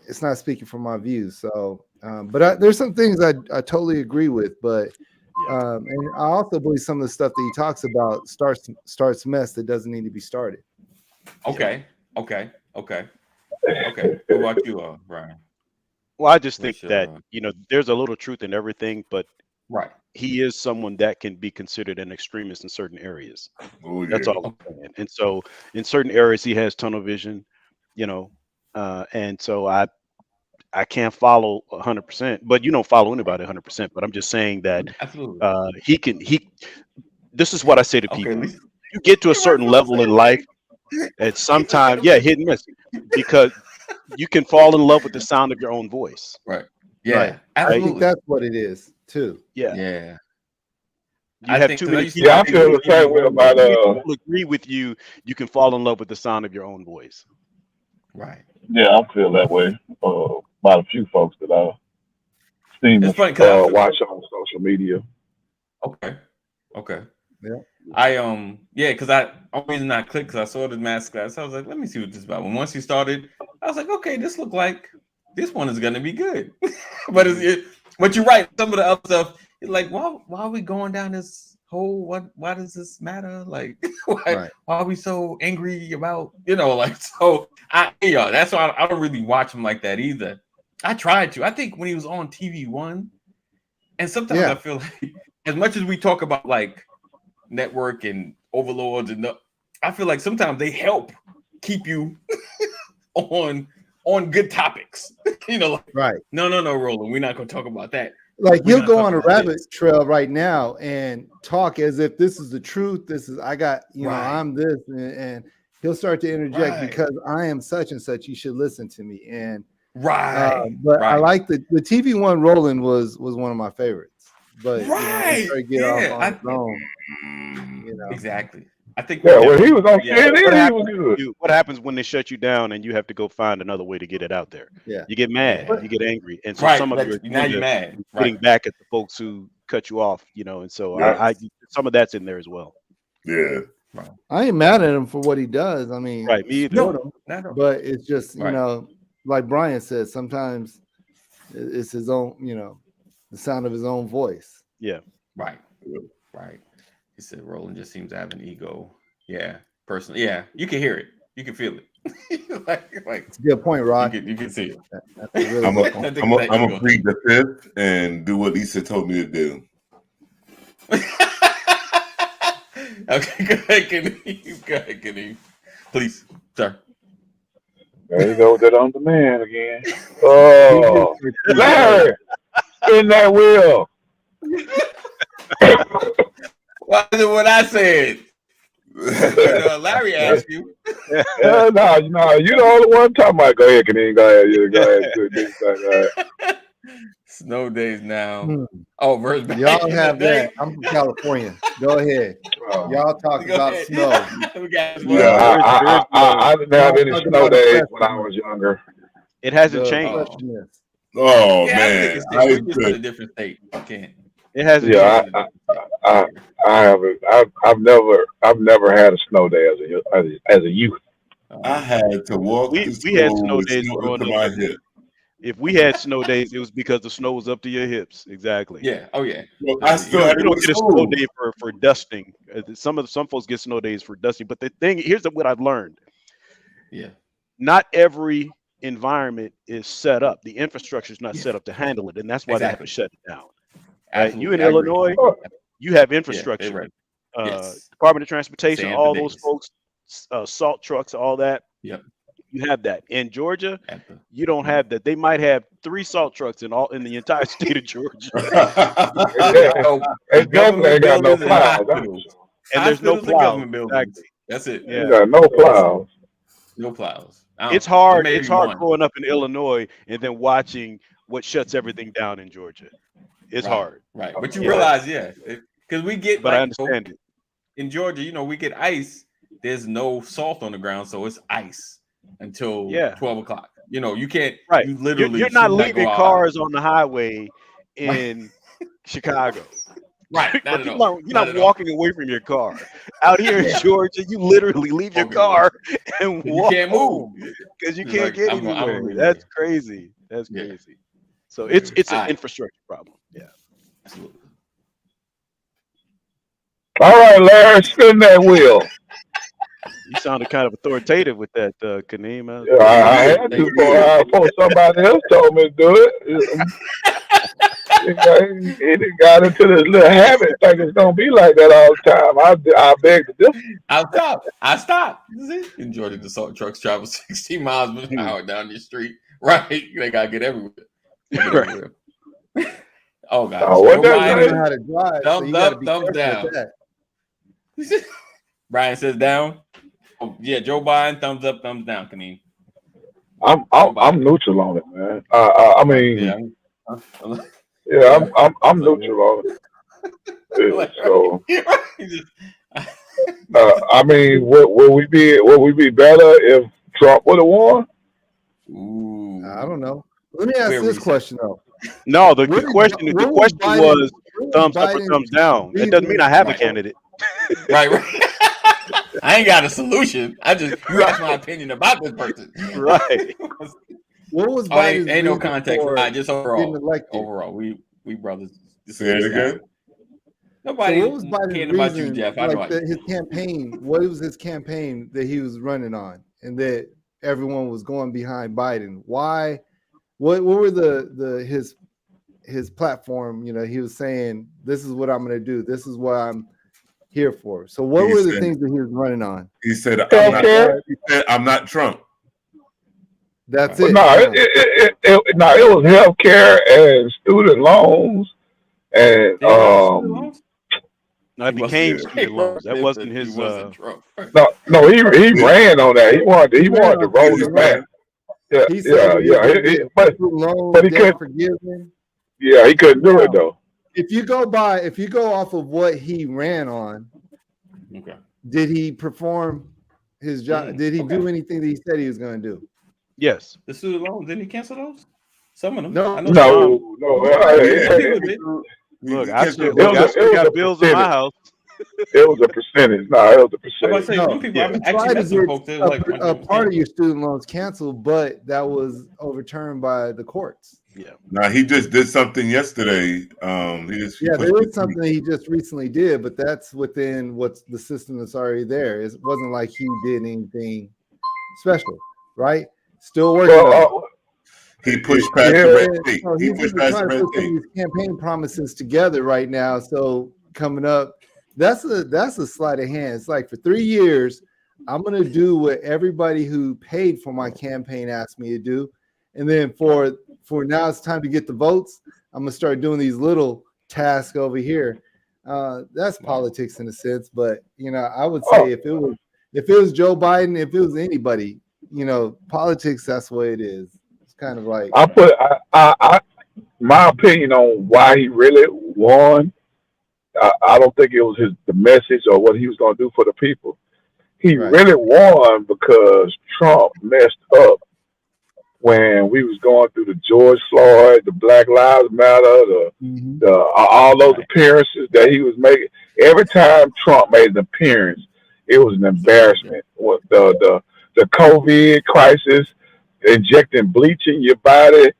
it's not speaking for my views. So, but there's some things I totally agree with, but. And I also believe some of the stuff that he talks about starts mess that doesn't need to be started. Okay. What about you, Brian? Well, I just think that there's a little truth in everything, but he is someone that can be considered an extremist in certain areas. That's all I'm saying. And so in certain areas he has tunnel vision, and so I can't follow 100%, but you don't follow anybody 100%. But I'm just saying that this is what I say to people. You get to a certain level in life, and sometimes, hit and miss, because you can fall in love with the sound of your own voice. Right. Yeah. Right. I think that's what it is too. Yeah. Yeah. You have too many people. I feel the same way about people agree with you. You can fall in love with the sound of your own voice. Right. Yeah, I feel that way. About a few folks that I've seen watch on social media. Okay. Yeah. Because I reason I clicked because I saw the masterclass. I was like, let me see what this is about. When once you started, I was like, okay, this looked like this one is gonna be good. But you're right. Some of the other stuff, it's like, why are we going down this hole? Why does this matter? Like, why are we so angry about so that's why I don't really watch him like that either. I tried to. I think when he was on TV One, and sometimes I feel like as much as we talk about like network and overlords I feel like sometimes they help keep you on good topics. No, Roland, we're not going to talk about that. Like he'll go on a rabbit trail right now and talk as if this is the truth. I'm this, and he'll start to interject because I am such and such. You should listen to me. And I like the TV One Roland was one of my favorites. But exactly. I think when he was on CNN, he was good. What happens when they shut you down and you have to go find another way to get it out there? Yeah, you get mad, you get angry, and so some of you now you're mad, getting back at the folks who cut you off, and so I some of that's in there as well. Yeah, I ain't mad at him for what he does. I mean, me either. but it's just like Brian said, sometimes it's his own, the sound of his own voice. Yeah. Right. He said Roland just seems to have an ego. Yeah, personally. Yeah, you can hear it. You can feel it. like it's a good point, Rod. You can see it. That's a really I'm good point. gonna plead the fifth and do what Lisa told me to do. Okay, go ahead, Kaneem. Please, sir. There you go with that on demand again. Oh, Larry, spin that wheel. What is it what I said? Larry asked you. No, you the only one talking about. Go ahead, Kaneem. Go ahead. Snow days now. Oh, verse y'all have that. I'm from California. Go ahead. Y'all talk about ahead. snow. Yeah, I didn't have any snow days when I was younger. It hasn't changed. Oh yeah, man, we're just in a different state. You can't. It hasn't. Yeah, I haven't. I've never had a snow day as a youth. I had to walk. We had snow days growing up. My hip. If we had snow days, it was because the snow was up to your hips. Exactly. Yeah. Oh yeah. Well, I still had you don't get a snow day for dusting. Some folks get snow days for dusting. But the thing here's what I've learned. Yeah. Not every environment is set up. The infrastructure is not set up to handle it, and that's why they have to shut it down. You in Illinois, you have infrastructure. Department of Transportation, all those folks, salt trucks, all that. Yep. You have that. In Georgia, you don't have that. They might have 3 salt trucks in the entire state of Georgia. They definitely ain't got no plows. And there's no plows. Exactly. That's it. Yeah. Got no plows. No plows. It's hard. It's hard growing up in Illinois and then watching what shuts everything down in Georgia. It's hard. Right. But you realize, because we get, but I understand it. In Georgia, we get ice. There's no salt on the ground, so it's ice until 12 o'clock. You can't. Right. You literally. You're not leaving cars on the highway in Chicago. Right. You're not walking away from your car. Out here in Georgia, you literally leave your car and walk. You can't move because you can't get anywhere. That's crazy. That's crazy. So it's an infrastructure problem. Yeah. Absolutely. All right, Larry, spin that wheel. You sounded kind of authoritative with that, Kaneem. Yeah, I had to before somebody else told me to do it. He got into this little habit, think it's gonna be like that all the time. I beg to differ. I stopped. In Georgia, the salt trucks travel 60 miles an hour down the street. Right, they gotta get everywhere. Oh God! What does how to drive? Thumbs up, thumbs down. Brian says down. Oh, yeah, Joe Biden, thumbs up, thumbs down. Kaneem. I'm neutral on it, man. I mean, I'm neutral on it. So, I mean, would we be better if Trump would have won? Ooh. I don't know. Let me ask this question though. No, the question was thumbs up or thumbs down. It doesn't mean I have a candidate. Right. I ain't got a solution. You asked my opinion about this person. Right. What was Biden's ain't no context. Just overall. Overall, we brothers. Say it again. Nobody what was Biden's cared reason, about you, Jeff. I know his campaign. What was his campaign that he was running on, and that everyone was going behind Biden? Why? What were his platform? He was saying, "This is what I'm going to do. This is what I'm here for." So, what were the things that he was running on? He said, "I'm not Trump." That's it. No, it was healthcare and student loans, and no, it became student loans. That wasn't his. Trump. No, he ran on that. He wanted to roll it back. Yeah, he said but he couldn't forgive him. Yeah, he couldn't do it though. If you go off of what he ran on, did he perform his job? Did he do anything that he said he was going to do? Yes. The student loans, didn't he cancel those? Some of them. No. Look, I still got bills in my house. It was a percentage. No, it was a I'm about to say, percentage. some people, Yeah. I've You actually tried to met some get folks that like a part of your student loans canceled, but that was overturned by the courts. Yeah. Now he just did something yesterday. He Yeah, pushed there it is something he just recently did, but that's within what's the system that's already there. It wasn't like he did anything special, right? Still working on it. Well, He pushed past the red tape. So He he's pushed just past the trying to red put some of tape. these campaign promises together right now. So coming up, that's a sleight of hand. It's like for 3 years, I'm gonna do what everybody who paid for my campaign asked me to do, and then for now it's time to get the votes. I'm gonna start doing these little tasks over here. That's politics in a sense, but I would say if it was Joe Biden, if it was anybody, politics, that's the way it is. It's kind of like my opinion on why he really won. I don't think it was the message or what he was going to do for the people. He right. really won because Trump messed up when we was going through the George Floyd, the Black Lives Matter, all those appearances that he was making. Every time Trump made an appearance, it was an embarrassment. With the COVID crisis, injecting bleach in your body,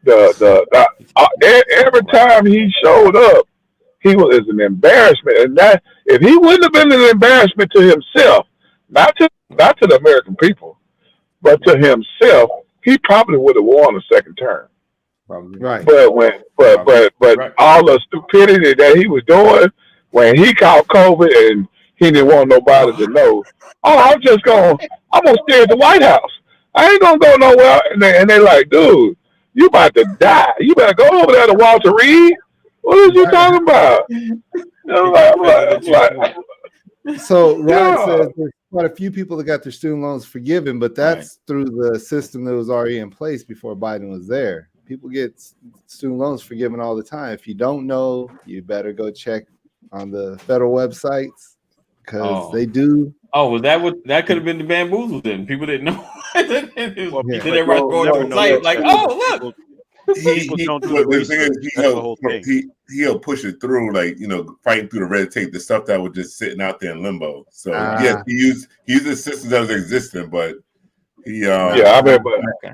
every time he showed up, he was an embarrassment. And that if he wouldn't have been an embarrassment to himself, not to the American people, but to himself, he probably would have won a second term. Probably. Right. But all the stupidity that he was doing when he caught COVID and he didn't want nobody to know. Oh, I'm gonna stay at the White House. I ain't gonna go nowhere. And they like, dude, you about to die. You better go over there to Walter Reed. What is you talking about? So Rod says there's quite a few people that got their student loans forgiven, but that's through the system that was already in place before Biden was there. People get student loans forgiven all the time. If you don't know, you better go check on the federal websites because they do. Oh, was that what that could have been the bamboozle then? People didn't know. Then everybody going to the site like, oh, look. People don't do the research. That's the whole thing. He'll push it through, like fighting through the red tape, the stuff that was just sitting out there in limbo. So yes, he used systems that was existing, but he I mean,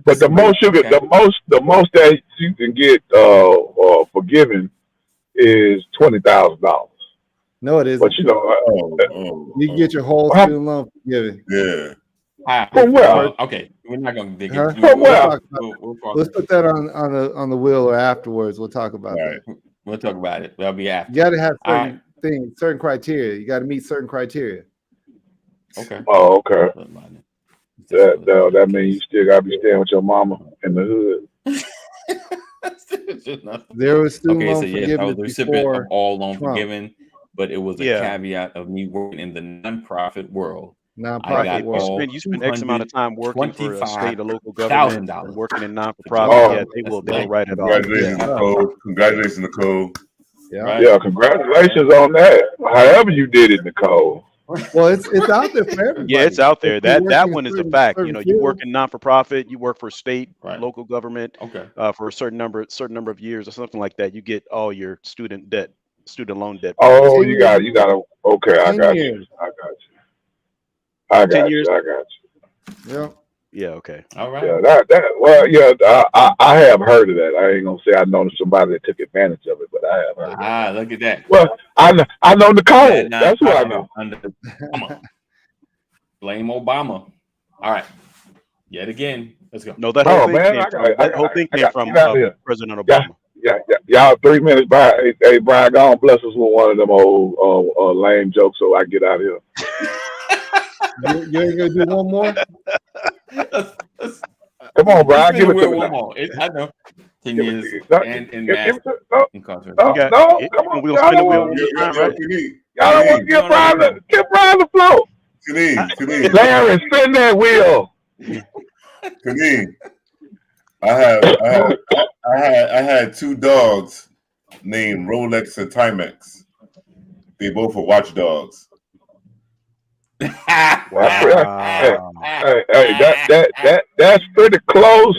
but the most that you can get forgiven is $20,000. No, it isn't. But you get your whole student loan forgiven. Yeah. From where? Okay, we're not going to dig Huh? into From where? Let's put that on the wheel or afterwards. We'll talk about that. We'll talk about it. That'll be after. You got to have certain things, certain criteria. You got to meet certain criteria. Okay. Oh, okay. That means you still got to be staying with your mama in the hood. There was student loan so yes, I was the recipient of all loan forgiven, but it was a caveat of me working in the nonprofit world. You spend X amount of time working for a state or local government, and working in non-for-profit. Yeah, they will write it off. Congratulations, Nicole. Yeah, congratulations on that. However you did it, Nicole. Well, it's out there for everybody. Yeah, it's out there. That one is a fact. You work in non-for-profit, you work for state, local government, for a certain number of years or something like that. You get all your student loan debt. Oh, you got to. Okay, I got you. I got you. Yeah. Yeah. Okay. All right. Yeah, I have heard of that. I ain't gonna say I know somebody that took advantage of it, but I have heard. Look at that. Well, I know Nicole. That's what I know. Blame Obama. All right. Yet again, let's go. No, that whole thing came from President Obama. Yeah. Y'all 3 minutes by. Hey, Brian, go on, bless us with one of them old lame jokes so I get out of here. You ain't gonna do one more? Come on, Brian. Give it to me. One more. I know. 10 years and mass incarceration. No, come on. Y'all don't want to give Brian the flow. Larry, spin that wheel. Kaneen, I had two dogs named Rolex and Timex. They both were watchdogs. That's pretty close.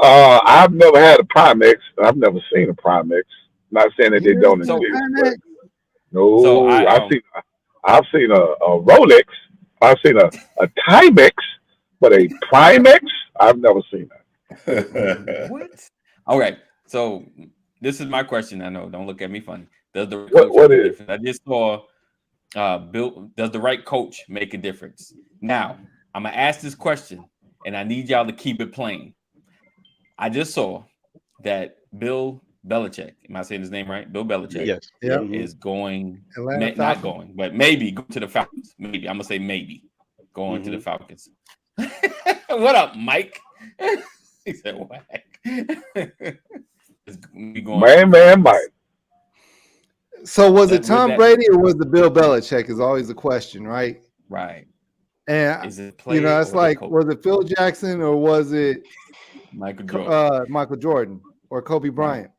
I've never had a Primex. I've never seen a Primex. Not saying that they don't exist. No, So I've seen a Rolex. I've seen a Timex, but a Primex, I've never seen that. what? All right. So this is my question. I know. Don't look at me funny. Does the right What coach what make a is? difference? I just saw Bill. Does the right coach make a difference? Now I'm gonna ask this question, and I need y'all to keep it plain. I just saw that Bill Belichick. Am I saying his name right? Bill Belichick Yes. Yep. Mhm. is going, Atlanta not Falcons. going, but maybe go to the Falcons. Maybe I'm gonna say maybe going to the Mhm. Falcons. What up, Mike? He said, "Whack." It's me going to the Man, Falcons. Mike. So was it Would Tom that- Brady or was it Bill Belichick? Is always the question, right? Right? And Is it player it's or the like, coach? was it Phil Jackson or was it Michael Jordan. Michael Jordan or Kobe Bryant?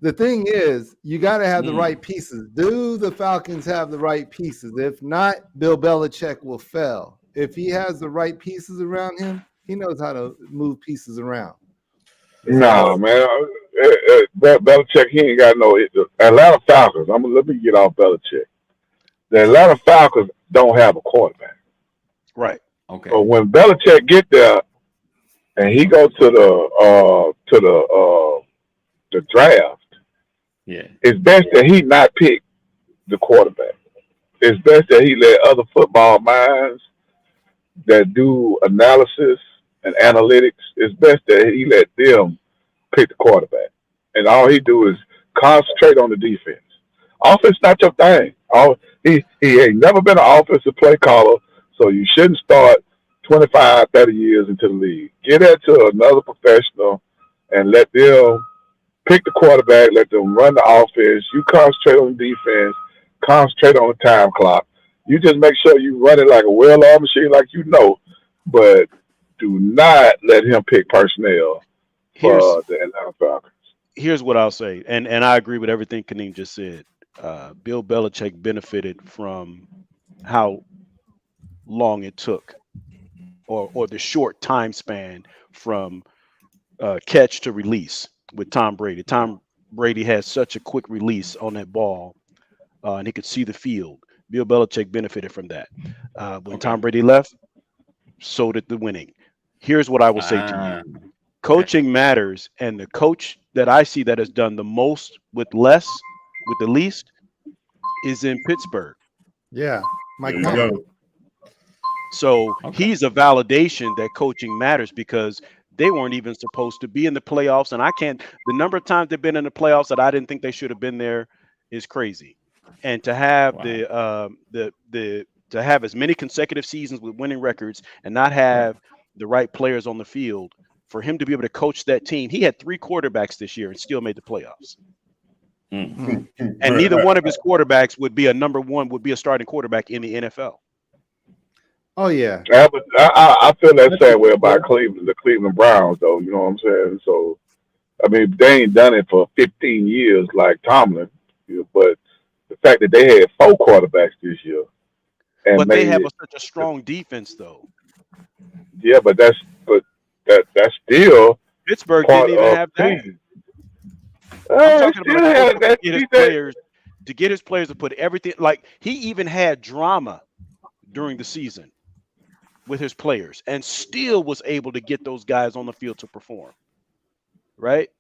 The thing is, you got to have the right pieces. Do the Falcons have the right pieces? If not, Bill Belichick will fail. If he has the right pieces around him, he knows how to move pieces around. Nah, man. Belichick, he ain't got no. Atlanta Falcons. Let me get off Belichick. The Atlanta Falcons don't have a quarterback. Right. Okay. So when Belichick get there and he go to the draft, Yeah. it's best that he not pick the quarterback. It's best that he let other football minds that do analysis and analytics. It's best that he let them pick the quarterback, and all he do is concentrate on the defense. Offense not your thing. He ain't never been an offensive play caller, so you shouldn't start 25, 30 years into the league. Get that to another professional and let them pick the quarterback, let them run the offense. You concentrate on the defense, concentrate on the time clock. You just make sure you run it like a well-oiled machine like you know, but do not let him pick personnel for the Atlanta Falcons. Here's what I'll say, and I agree with everything Kaneem just said. Bill Belichick benefited from how long it took, or the short time span from catch to release with Tom Brady. Tom Brady has such a quick release on that ball, and he could see the field. Bill Belichick benefited from that. When Tom Brady left, so did the winning. Here's what I will say to you. Coaching matters, and the coach that I see that has done the most with less, with the least, is in Pittsburgh. Yeah, Mike. There you go. So he's a validation that coaching matters because they weren't even supposed to be in the playoffs, and the number of times they've been in the playoffs that I didn't think they should have been there is crazy. And to have to have as many consecutive seasons with winning records and not have the right players on the field, for him to be able to coach that team. He had 3 quarterbacks this year and still made the playoffs. And neither one of his quarterbacks would be a starting quarterback in the NFL. Oh yeah. I feel that same way about the Cleveland Browns, though. You know what I'm saying? So, I mean, they ain't done it for 15 years like Tomlin, but the fact that they had 4 quarterbacks this year, but they have such a strong defense, though. Yeah, but that's still Pittsburgh didn't even have that. I'm talking about to get his players to put everything. Like, he even had drama during the season with his players and still was able to get those guys on the field to perform. Right?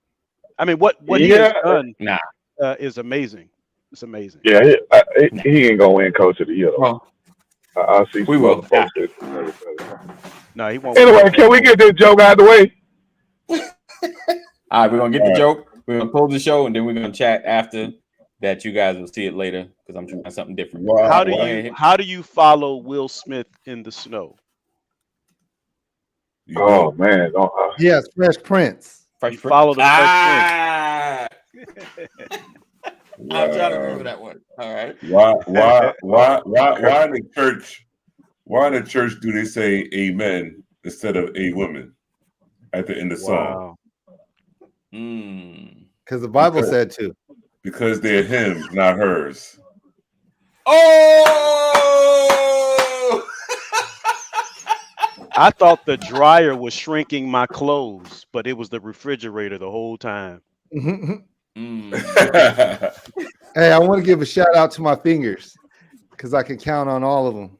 I mean, what he has done is amazing. It's amazing. Yeah, he ain't gonna win Coach of the Year. Well, I see. We will. Folks No, he won't. Anyway, can we get this joke out of the way? All right, we're gonna get the joke. We're gonna close the show, and then we're gonna chat after that. You guys will see it later because I'm trying something different. How do you follow Will Smith in the snow? Oh man! Yes, Fresh Prince. Follow the Fresh Prince. I'm trying to remember that one. All right. Why in the church? Why in the church do they say amen instead of a woman at the end of the song? Because the Bible said to. Because they're him, not hers. Oh! I thought the dryer was shrinking my clothes, but it was the refrigerator the whole time. Hey, I want to give a shout out to my fingers because I can count on all of them.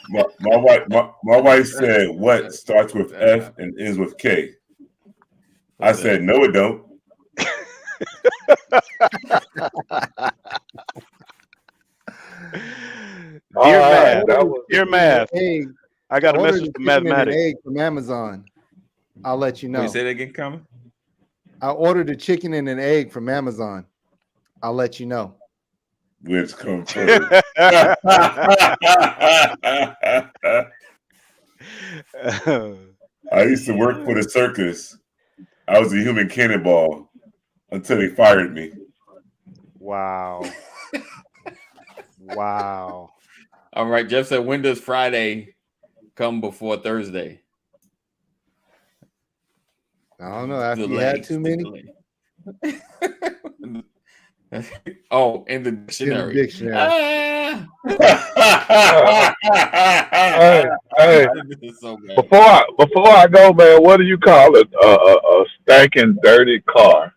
My wife said, "What starts with F and ends with K?" I said, "No, it don't." Dear All right, math, that was dear math. I got a ordered message a from chicken and an mathematics. egg from Amazon. I'll let you know. Wait, say that again, coming. I ordered a chicken and an egg from Amazon. I'll let you know. Which come first? I used to work for the circus. I was a human cannonball until they fired me. Wow. Wow. All right, Jeff said, when does Friday come before Thursday? I don't know. After you had too many, oh, in the in the dictionary. dictionary. Ah! Hey, This is so bad. before I go, man, what do you call it? A stinking dirty car.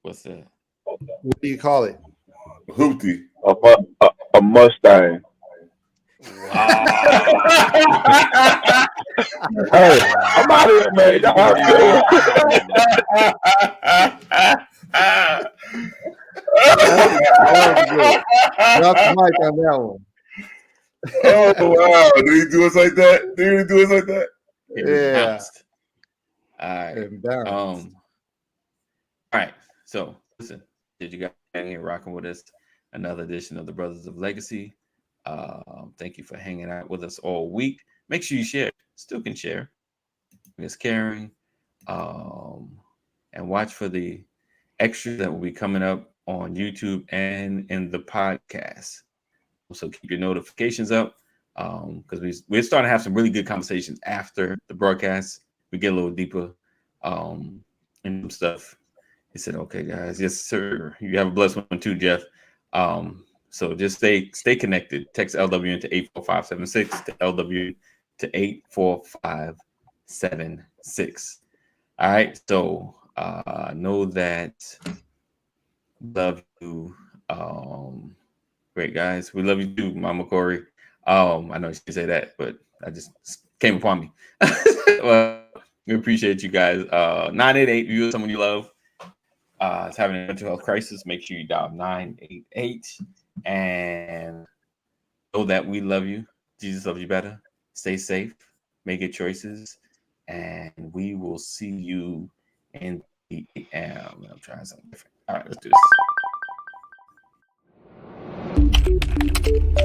What's that? What do you call it? Hoopty. A Mustang. Hey, I'm out of here, man. Y'all good. Drop the mic on that one. Oh wow! Did he do us like that? Did he do us like that? Yeah. All right. And bounce. All right. So listen, did you guys hang here rocking with us? Another edition of the Brothers of Legacy. Thank you for hanging out with us all week. Make sure you share. Still can share. It's caring. And watch for the extras that will be coming up on YouTube and in the podcast. So keep your notifications up because we're starting to have some really good conversations after the broadcast. We get a little deeper in stuff. He said, "Okay, guys, yes, sir. You have a blessed one too, Jeff." So just stay connected. Text LW into 84576 to LW to 84576. All right. So know that love you. Great guys. We love you too, Mama Corey. I know she say that, but I just came upon me. Well, we appreciate you guys. 988, you someone you love. Is having a mental health crisis, make sure you dial 988 and know that we love you. Jesus loves you better. Stay safe, make good choices, and we will see you in the AM. I'm trying something different. All right, let's do this.